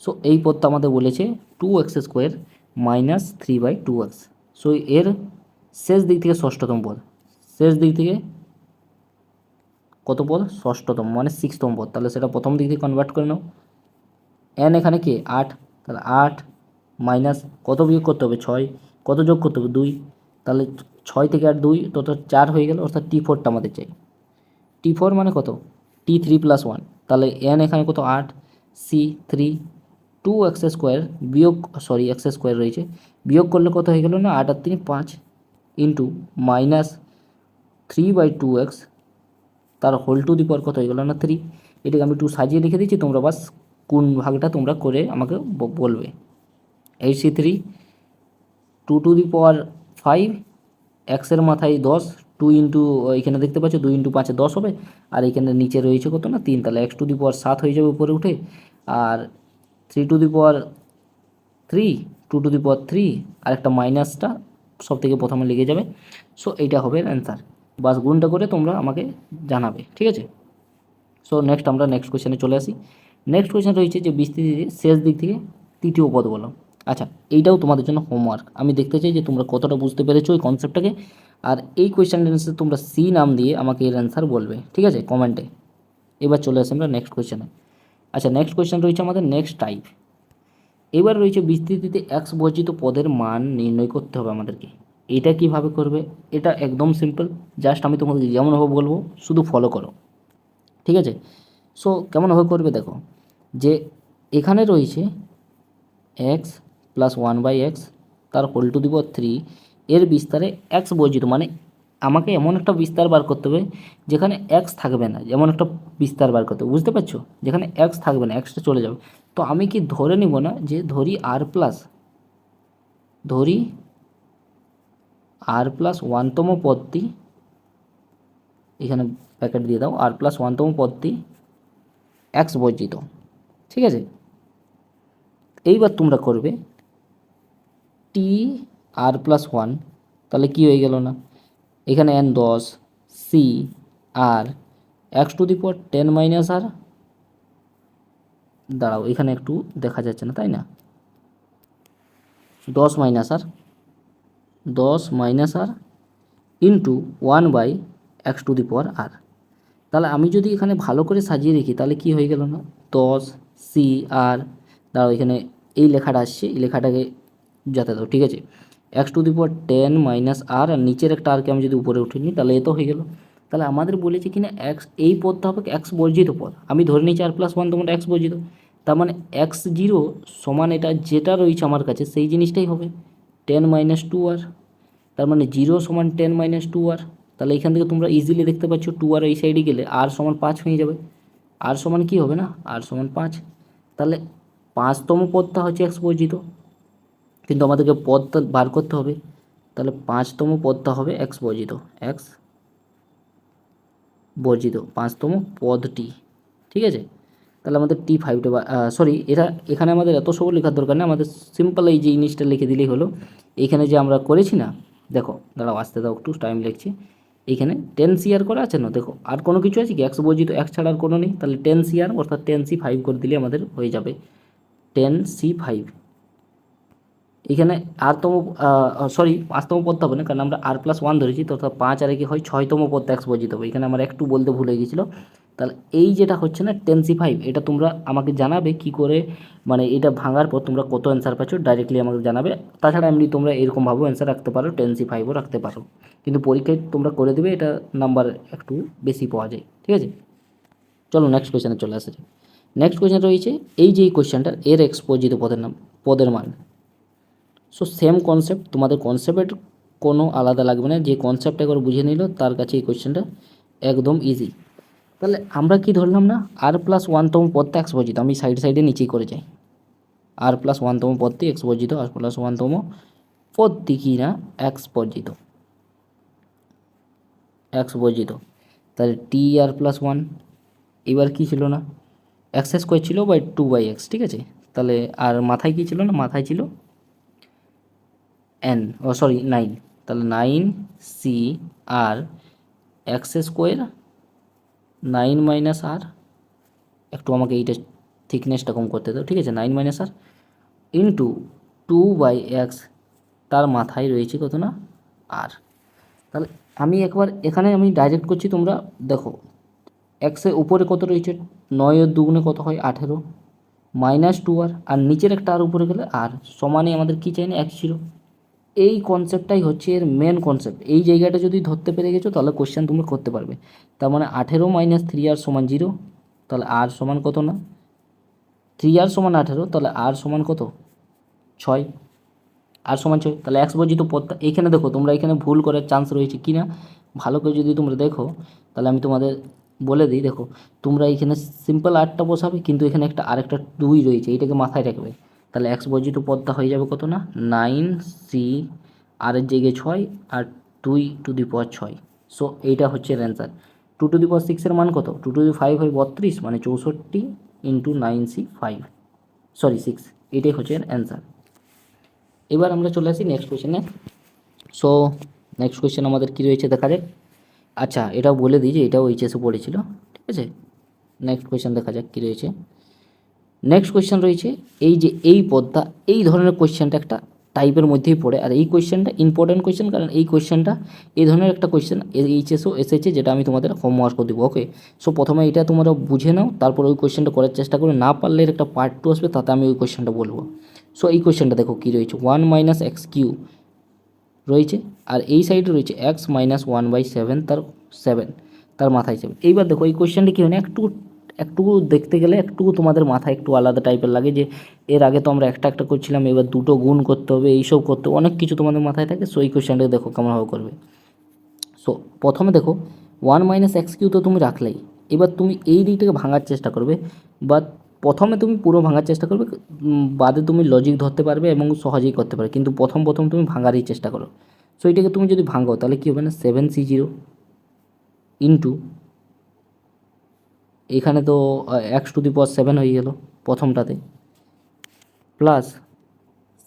সো এই পদটা আমাদের বলেছে 2x² মাইনাস 3/2x, সো এর শেষ দিক থেকে ষষ্ঠতম পদ, শেষ দিক থেকে কত পদ, ষষ্ঠতম মানে 6তম পদ, তাহলে সেটা প্রথম দিক থেকে কনভার্ট করে নাও। n এখানে কে 8, তাহলে 8 মাইনাস কত বিয়োগ করতে হবে 6, কত যোগ করতে হবে 2, তাহলে 6 থেকে আর 2 তত 4 হয়ে গেল, অর্থাৎ t4টা আমাদের চাই। t4 মানে কত t3 প্লাস 1, তাহলে n এখানে কত 8, c3 2x² বিয়োগ x² রয়েছে, বিয়োগ করলে কত হয়ে গেল না 8 আর 3 5 ইন্টু মাইনাস 3/2x তার হোল টু দি পাওয়ার কত হয়ে গেল না 3। এটাকে আমি একটু সাজিয়ে লিখে দিচ্ছি, তোমরা বাস কোন ভাগটা তোমরা করে আমাকে বলবে। 8c3 2 টু দি পাওয়ার 5, এক্সের মাথায় 10, 2 ইন্টু এখানে দেখতে পাচ্ছ 2 ইন্টু 5 10 হবে, আর এখানে নিচে রয়েছে কত না 3, তাহলে x টু দি পাওয়ার 7 হয়ে যাবে উপরে উঠে, আর 3 to the power 3, 2 to the power 3, আর একটা মাইনাসটা সব থেকে প্রথমে লেগে যাবে। সো এইটা হবে অ্যান্সার, বাস গুণটা করে তোমরা আমাকে জানাবে, ঠিক আছে। সো নেক্সট আমরা নেক্সট কোয়েশ্চেনে চলে আসি। নেক্সট কোয়েশ্চেন রয়েছে যে বিস্তৃতিতে শেষ দিক থেকে তৃতীয় পদ বলো। আচ্ছা এইটাও তোমাদের জন্য হোমওয়ার্ক, আমি দেখতে চাই যে তোমরা কতটা বুঝতে পেরেছো এই কনসেপ্টটাকে, আর এই কোয়েশ্চেনটার অ্যান্সার তোমরা সি নাম দিয়ে আমাকে এর অ্যান্সার বলবে, ঠিক আছে, কমেন্টে। এবার চলে আসি আমরা নেক্সট কোয়েশ্চেনে। আচ্ছা, নেক্সট কোয়েশ্চেন রয়েছে আমাদের নেক্সট টাইপ। এবার রয়েছে বিস্তৃতিতে এক্স বর্জিত পদের মান নির্ণয় করতে হবে আমাদেরকে। এটা কিভাবে করবে? এটা একদম সিম্পল, জাস্ট আমি তোমাদের যেমনভাবে বলবো শুধু ফলো করো, ঠিক আছে। সো কেমনভাবে করবে দেখো, যে এখানে রয়েছে x plus one by x তার হোল টু দি পাওয়ার 3 এর বিস্তারে এক্স বর্জিত, মানে আমাকে এমন একটা বিস্তার বার করতে হবে যেখানে এক্স থাকবে না, যেমন একটা বিস্তার বার করতে হবে, বুঝতে পারছো, যেখানে এক্স থাকবে না, এক্সটা চলে যাবে। তো আমি কি ধরে নিব না যে ধরি আর প্লাস ওয়ানতম পদটি, এখানে প্যাকেট দিয়ে দাও, আর প্লাস ওয়ানতম পদটি এক্স বর্জিত, ঠিক আছে। এইবার তোমরা করবে টি আর প্লাস ওয়ান, তাহলে কী হয়ে গেল না, এখানে n 10, C r x to the power 10 minus r, দাঁড়াও এখানে একটু দেখা যাচ্ছে না তাই না, 10 minus r into 1/x to the power r. তাহলে আমি যদি এখানে ভালো করে সাজিয়ে রেখি তাহলে কি হয়ে গেল না, 10 সি আর, দাঁড়াও এখানে এই লেখাটা আসছে, এই লেখাটাকে যাতে দাও, ঠিক আছে, x to the power 10 minus r, আর নিচের একটা আরকে আমি যদি উপরে উঠে নিই তাহলে এ তো হয়ে গেল। তাহলে আমাদের বলেছে কিনা এক্স, এই পদটা হবে এক্স বর্জিত পদ, আমি ধরে নিয়েছি আর প্লাস ওয়ান তোমরা এক্স বর্জিত, তার মানে x0 সমান এটা যেটা রয়েছে আমার কাছে সেই জিনিসটাই হবে 10 মাইনাস টু আর, তার মানে 0 সমান 10 মাইনাস টু আর। তাহলে এখান থেকে তোমরা ইজিলি দেখতে পাচ্ছ টু আর এই সাইডে গেলে আর সমান 5 হয়ে যাবে, আর সমান কি হবে না, আর সমান 5। তাহলে 5তম পদটা হচ্ছে এক্স বর্জিত, কিন্তু আমাদেরকে পদটা বার করতে হবে, তাহলে 5তম পদটা হবে এক্স বর্জিত, এক্স বর্জিত 5তম পদটি, ঠিক আছে। তাহলে আমাদের T5টা সরি, এখানে আমাদের এত সব লেখার দরকার নেই, আমাদের সিম্পল এই যে জিনিসটা লিখে দিলেই হলো। এইখানে যে আমরা করেছি না, দেখো দাঁড়াও আসতে দাও একটু, টাইম লাগছে। এইখানে 10 CR করা আছে না, দেখো আর কোনো কিছু আছে কি, এক্স বর্জিত এক্স ছাড়া আর কোনো নেই, তাহলে 10 CR অর্থাৎ 10C5 করে দিলে আমাদের হয়ে যাবে 10C5। এখানে আরতম সরি 5তম পদটা হবে না, কারণ আমরা আর প্লাস ওয়ান ধরেছি, তো অর্থাৎ 5 আর কি হয় 6তম পদটা এক্স বর্জিত হবে, এখানে আমার একটু বলতে ভুলে গেছিলো। তাহলে এই যেটা হচ্ছে না 10C5, এটা তোমরা আমাকে জানাবে কি করে, মানে এটা ভাঙার পর তোমরা কত অ্যান্সার পাচ্ছ ডাইরেক্টলি আমাকে জানাবে। তাছাড়া এমনি তোমরা এরকমভাবেও অ্যান্সার রাখতে পারো, 10C5ও রাখতে পারো, কিন্তু পরীক্ষায় তোমরা করে দেবে, এটা নাম্বার একটু বেশি পাওয়া যায়, ঠিক আছে। চলো নেক্সট কোয়েশ্চেনে চলে আসা যায়। নেক্সট কোয়েশ্চেন রয়েছে এই যে এই কোয়েশ্চেনটার এর এক্স বর্জিত পদের মান। সো সেম কনসেপ্ট, তোমাদের কনসেপ্টের কোনো আলাদা লাগবে না, যে কনসেপ্ট একবার বুঝে নিল তার কাছে এই কোয়েশ্চেনটা একদম ইজি। তাহলে আমরা কি ধরলাম না, আর প্লাস ওয়ানতম পদটা এক্স বর্জিত, আমি সাইডে নিচেই করে যাই, আর প্লাস ওয়ানতম পদটি এক্স বর্জিত, আর প্লাস ওয়ানতম পদটি কি না এক্স বর্জিত। তাহলে টি আর প্লাস ওয়ান, এবার কী ছিল না, এক্স স্কোয়ার ছিল বাই 2/x, ঠিক আছে। তাহলে আর মাথায় কী ছিল না, মাথায় ছিল এন, ও সরি 9, তাহলে 9C আর এক্স স্কোয়ার 9 মাইনাস আর, একটু আমাকে এইটা থিকনেসটা কম করতে দাও, ঠিক আছে, 9 মাইনাস আর ইন্টু 2/x, তার মাথায় রয়েছে কত না আর। তাহলে আমি একবার এখানে আমি ডাইরেক্ট করছি, তোমরা দেখো এক্সের উপরে কত রয়েছে, 9 দুগুণে কত হয় 18 মাইনাস টু আর নিচের একটা আর উপরে গেলে আর সমানে আমাদের কী চাই না, এক ছিল। এই কনসেপ্টটাই হচ্ছে এর মেন কনসেপ্ট, এই জায়গাটা যদি ধরতে পেরে গেছো তাহলে কোশ্চেন তুমি করতে পারবে। তার মানে 18 মাইনাস 3r সমান 0, তাহলে আর সমান কত না, 3r সমান 18, তাহলে আর সমান কত 6, আর সমান 6। তাহলে এক্স বর্জিত পদটা এখানে দেখো, তোমরা এখানে ভুল করার চান্স রয়েছে কি না, ভালো করে যদি তোমরা দেখো তাহলে আমি তোমাদের বলে দিই, দেখো তোমরা এখানে সিম্পল আরটা বসাবে, কিন্তু এখানে একটা আরেকটা 2 রয়েছে, এটাকে মাথায় রাখবে। তাহলে এক্স বর্জিত পদটা হয়ে যাবে কত না 9C আরের জায়গায় 6 আর 2 টু দি পাওয়ার 6। সো এইটা হচ্ছে এর অ্যান্সার। 2 টু দি পাওয়ার 6-এর মান কত, 2 টু দি 5 হয় 32, মানে 64 ইন্টু 9C5, সরি 6, এটাই হচ্ছে এর অ্যান্সার। এবার আমরা চলে আসি নেক্সট কোয়েশ্চেনে। সো নেক্সট কোয়েশ্চেন আমাদের কী রয়েছে দেখা যাক। আচ্ছা এটাও বলে দিই যে এটাও এইচএসে পড়েছিল, ঠিক আছে। নেক্সট কোয়েশ্চেন দেখা যাক কী রয়েছে। নেক্সট কোয়েশ্চেন রয়েছে এই যে এই পদটা, এই ধরনের কোয়েশ্চেনটা একটা টাইপের মধ্যেই পড়ে। আর এই কোয়েশ্চেনটা ইম্পর্টেন্ট কোয়েশ্চেন, কারণ এই কোয়েশ্চেনটা এই ধরনের একটা কোয়েশ্চেন এইচএসও এসেছে, যেটা আমি তোমাদের হোমওয়ার্কও দেবো। ওকে, সো প্রথমে এটা তোমরা বুঝে নাও, তারপর ওই কোয়েশ্চেনটা করার চেষ্টা করো। না পারলে এর একটা পার্ট 2 আসবে, তাতে আমি ওই কোয়েশ্চেনটা বলবো। সো এই কোয়েশ্চেনটা দেখো কী রয়েছে, 1 মাইনাস এক্স কিউ রয়েছে, আর এই সাইডে রয়েছে এক্স মাইনাস 1/7, তার 7, তার মাথায় 7। এইবার দেখো এই কোয়েশ্চেনটা কী হয় না, একটু একটু দেখতে গেলে একটু তোমাদের মাথায় একটু আলাদা টাইপের লাগে, যে এর আগে তো আমরা একটা একটা করছিলাম, এবার দুটো গুণ করতে হবে, এইসব করতে হবে, অনেক কিছু তোমাদের মাথায় থাকে। সো এই কোয়েশ্চেনটা দেখো কেমনভাবে করবে। সো প্রথমে দেখো 1 মাইনাস এক্স কিউ তো তুমি রাখলেই, এবার তুমি এই দিকটাকে ভাঙার চেষ্টা করবে, বা প্রথমে তুমি পুরো ভাঙার চেষ্টা করবে, বাদে তুমি লজিক ধরতে পারবে এবং সহজেই করতে পারবে, কিন্তু প্রথম প্রথম তুমি ভাঙারই চেষ্টা করো। সো এটাকে তুমি যদি ভাঙো তাহলে কী হবে না, 7c0 ইন্টু, এখানে তো x⁴ হয়ে গেল প্রথমটাতে, plus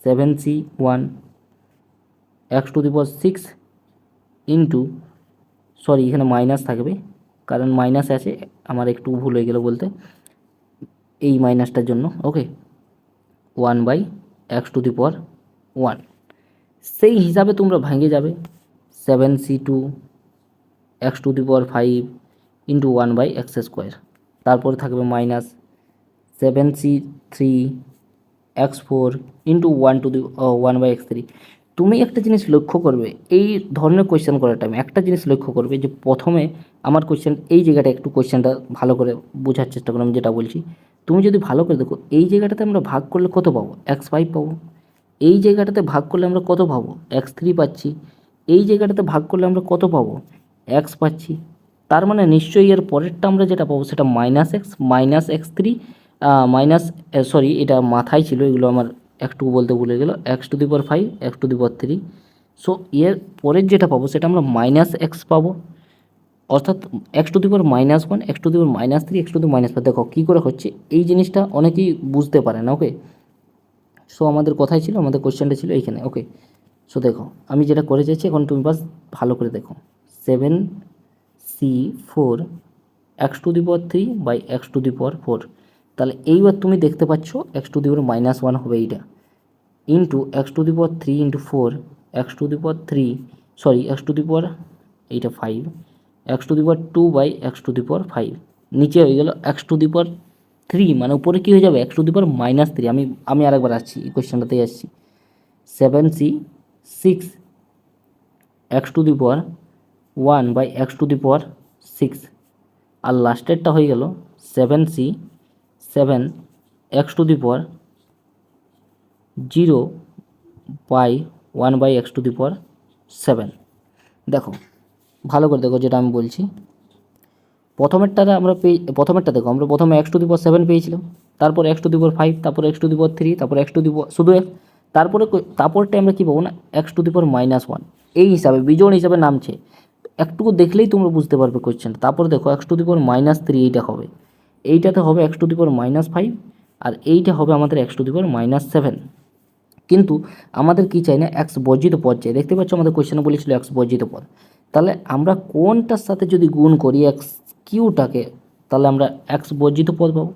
7c1 x⁴ into, sorry এখানে মাইনাস থাকবে, কারণ মাইনাস আছে, আমার একটু ভুল হয়ে গেল বলতে, এই মাইনাসটার জন্য। ওকে, 1/x⁴, সেই হিসাবে তোমরা ভেঙে যাবে 7c2 x⁵ ইন্টু 1/x², তারপরে থাকবে minus 7c3 x4 into 1/x3। তুমি একটা জিনিস লক্ষ্য করবে, এই ধরনের কোয়েশ্চেন করার টাইম একটা জিনিস লক্ষ্য করবে, যে প্রথমে আমার কোয়েশ্চেন এই জায়গাটা একটু কোয়েশ্চেনটা ভালো করে বোঝার চেষ্টা করো, আমি যেটা বলছি তুমি যদি ভালো করে দেখো, এই জায়গাটাতে আমরা ভাগ করলে কত পাবো, x5 পাবো। এই জায়গাটাতে ভাগ করলে আমরা কত পাবো, x3 পাচ্ছি। এই জায়গাটাতে ভাগ করলে আমরা কত পাবো, x পাচ্ছি। তার মানে নিশ্চয়ই এর পরেরটা আমরা যেটা পাবো সেটা -x মাইনাস, সরি এটা মাথায় ছিল, এগুলো আমার একটু বলতে ভুলে গেল, x⁵ x⁵। সো এর পরের যেটা পাবো সেটা আমরা -x পাবো, অর্থাৎ x⁻−1 x⁻−3 x⁻5। দেখো কী করে হচ্ছে এই জিনিসটা অনেকেই বুঝতে পারে না। ওকে, সো আমাদের কথাই ছিল, আমাদের কোশ্চেনটা ছিল এইখানে। ওকে, সো দেখো আমি যেটা করে যাচ্ছি এখন তুমি বাস ভালো করে দেখো, 7c4 x⁴ তাহলে এইবার তুমি দেখতে পাচ্ছ x⁻−1 হবে এইটা, into x⁴ into 4 x⁴, sorry এইটা 5 x⁴ নিচে হয়ে গেল x⁴, মানে উপরে কী হয়ে যাবে x⁻−3। আমি আরেকবার আসছি, এই কোয়েশ্চেনটাতেই আসছি, 7c6 x⁴ আর লাস্টেরটা হয়ে গেল 7c7 x⁴ 0/1/x⁴। দেখো ভালো করে দেখো যেটা আমি বলছি, প্রথমেরটা দেখো, আমরা প্রথমে x⁴ পেয়েছিলাম, তারপর x⁵, তারপর x⁵, তারপর শুধু x, তারপরটা আমরা কী পাবো না, x⁻−1, এই হিসাবে বিজোড় হিসাবে নামছে। একটুকু দেখলেই তোমরা বুঝতে পারবে কোয়েশ্চেনটা। তারপর দেখো x⁻−3 এইটা হবে, এইটাতে হবে x⁻−5, আর এইটা হবে আমাদের x⁻−7। কিন্তু আমাদের কি চাই না, এক্স বর্জিত পদ চাই। দেখতে পাচ্ছ আমাদের কোয়েশ্চেনে বলেছিল এক্স বর্জিত পদ, তাহলে আমরা কোনটার সাথে যদি গুণ করি এক্স কিউটাকে, তাহলে আমরা এক্স বর্জিত পদ পাবো।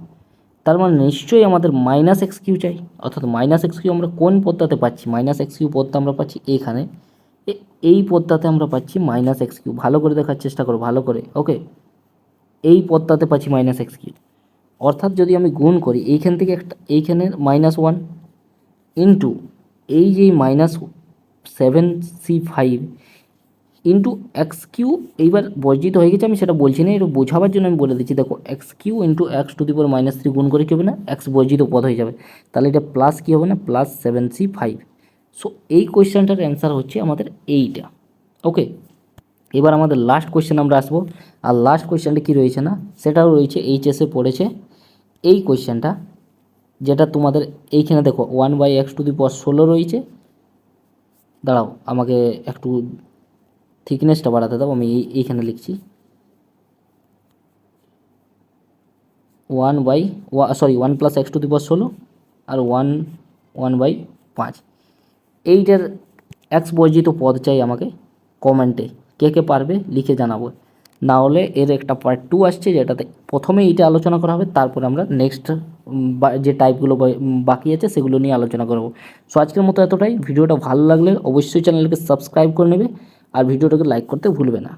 তার মানে নিশ্চয়ই আমাদের -x³ চাই, অর্থাৎ -x³ আমরা কোন পদটাতে পাচ্ছি, -x³ পদটা আমরা পাচ্ছি এইখানে, এই পদটাতে আমরা পাচ্ছি -x³। ভালো করে দেখার চেষ্টা করো, ভালো করে। ওকে, এই পদটাতে পাচ্ছি -x³, অর্থাৎ যদি আমি গুণ করি এইখান থেকে একটা, এইখানে -1 ইন্টু এই যে -7c5 ইন্টু x³ এইবার বর্জিত হয়ে গেছে, আমি সেটা বলছি না, এটা বোঝাবার জন্য আমি বলে দিচ্ছি। দেখো x³ ইন্টু x⁻−3 গুণ করে কী হবে না, x বর্জিত পদ হয়ে যাবে, তাহলে এটা প্লাস কী হবে না, +7c5। সো এই কোয়েশ্চেনটার অ্যান্সার হচ্ছে আমাদের এইটা। ওকে, এবার আমাদের লাস্ট কোয়েশ্চেন আমরা আসবো, আর লাস্ট কোয়েশ্চেনটা কী রয়েছে না, সেটাও রয়েছে এইচএসে পড়েছে এই কোয়েশ্চেনটা, যেটা তোমাদের এইখানে দেখো 1/x⁴ রয়েছে। দাঁড়াও আমাকে একটু থিকনেসটা বাড়াতে দাও, আমি এইখানে লিখছি 1 + x⁴ আর 1/5। এইটার এক্স বর্জিত পদ চাই আমাকে। কমেন্টে কে কে পারবে লিখে জানাবো, না হলে এর একটা পার্ট 2 আসছে, যেটাতে প্রথমে এইটা আলোচনা করা হবে, তারপর আমরা নেক্সট যে টাইপগুলো বাকি আছে সেগুলো নিয়ে আলোচনা করব। সো আজকের মতো এতটাই। ভিডিওটা ভালো লাগলে অবশ্যই চ্যানেলকে সাবস্ক্রাইব করে নেবে আর ভিডিওটাকে লাইক করতে ভুলবে না।